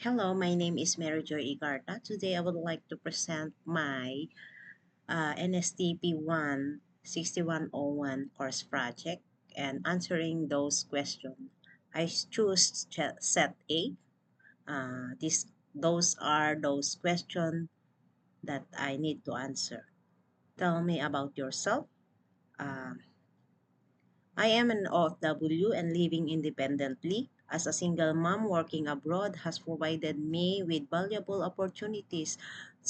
Hello, my name is Mary Joy Igarta. Today I would like to present my NSTP 16101 course project and answering those questions. I choose set A. Those are those questions that I need to answer. Tell me about yourself. Uh, I am an OFW and living independently. As a single mom working abroad has provided me with valuable opportunities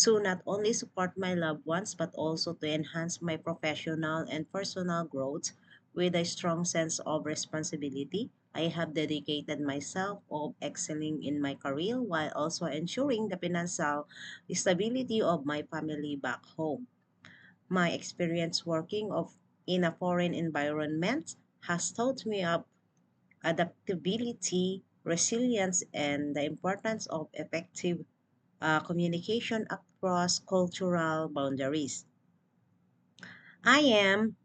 to not only support my loved ones but also to enhance my professional and personal growth with a strong sense of responsibility. I have dedicated myself of excelling in my career while also ensuring the financial stability of my family back home. My experience working in a foreign environment has taught me of adaptability, resilience, and the importance of effective communication across cultural boundaries. I am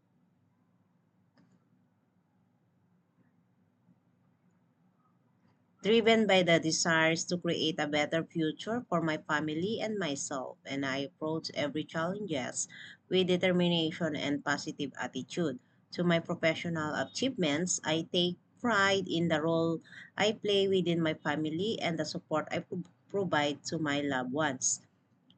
driven by the desires to create a better future for my family and myself, and I approach every challenges with determination and positive attitude. To my professional achievements, I take pride in the role I play within my family and the support I provide to my loved ones.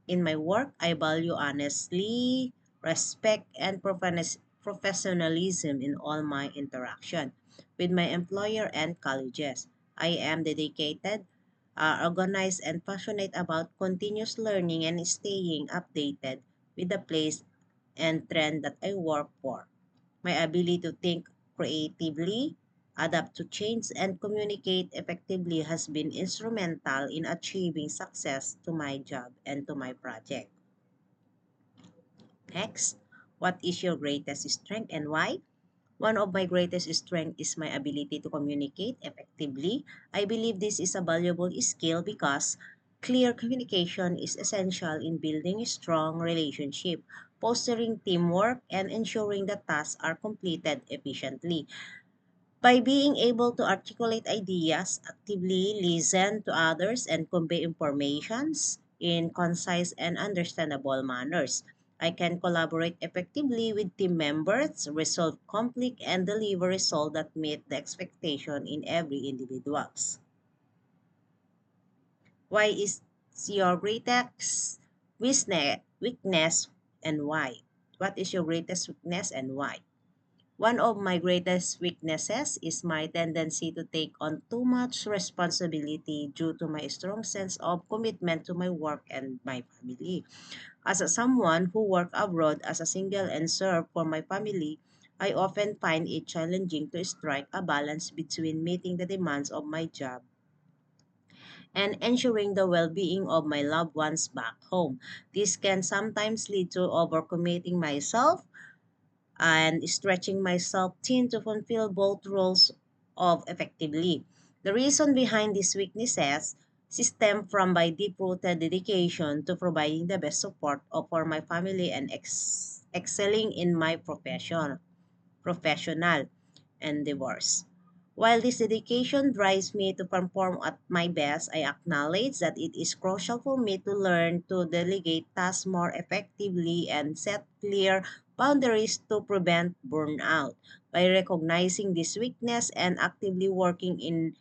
In my work, I value honesty, respect, and professionalism in all my interaction with my employer and colleagues. I am dedicated, organized, and passionate about continuous learning and staying updated with the place and trend that I work for. My ability to think creatively, adapt to change, and communicate effectively has been instrumental in achieving success to my job and to my project. Next, what is your greatest strength and why? One of my greatest strengths is my ability to communicate effectively. I believe this is a valuable skill because clear communication is essential in building a strong relationship, fostering teamwork, and ensuring that tasks are completed efficiently. By being able to articulate ideas, actively listen to others, and convey informations in concise and understandable manners, I can collaborate effectively with team members, resolve conflict, and deliver results that meet the expectation in every individuals. Why is your greatest weakness and why? What is your greatest weakness and why? One of my greatest weaknesses is my tendency to take on too much responsibility due to my strong sense of commitment to my work and my family. As someone who works abroad as a single and serve for my family, I often find it challenging to strike a balance between meeting the demands of my job and ensuring the well-being of my loved ones back home. This can sometimes lead to overcommitting myself and stretching myself thin to fulfill both roles of effectively. The reason behind these weaknesses stem from my deep-rooted dedication to providing the best support for my family and excelling in my professional endeavors. While this dedication drives me to perform at my best, I acknowledge that it is crucial for me to learn to delegate tasks more effectively and set clear boundaries to prevent burnout. By recognizing this weakness and actively working in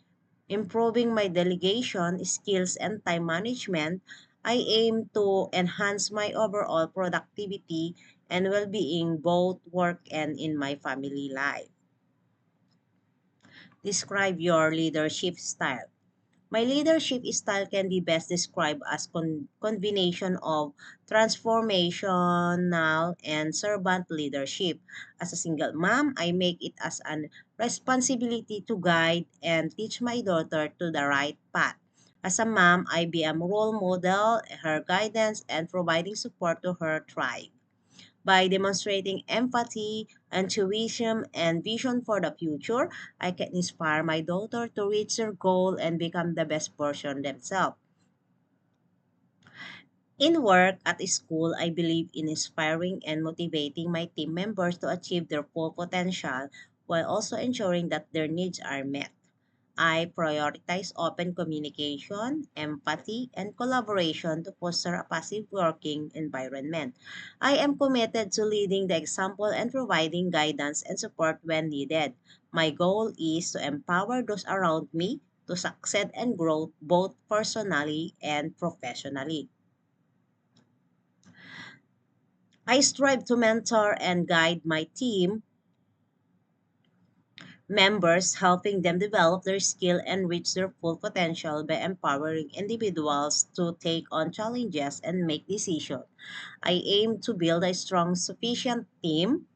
improving my delegation skills and time management, I aim to enhance my overall productivity and well-being both work and in my family life. Describe your leadership style. My leadership style can be best described as combination of transformational and servant leadership. As a single mom, I make it as an responsibility to guide and teach my daughter to the right path. As a mom, I be a role model, her guidance, and providing support to her thrive. By demonstrating empathy, intuition, and vision for the future, I can inspire my daughter to reach their goal and become the best version themselves. In work at school, I believe in inspiring and motivating my team members to achieve their full potential while also ensuring that their needs are met. I prioritize open communication, empathy, and collaboration to foster a positive working environment. I am committed to leading the example and providing guidance and support when needed. My goal is to empower those around me to succeed and grow both personally and professionally. I strive to mentor and guide my team members, helping them develop their skill and reach their full potential by empowering individuals to take on challenges and make decisions. I aim to build a strong, sufficient team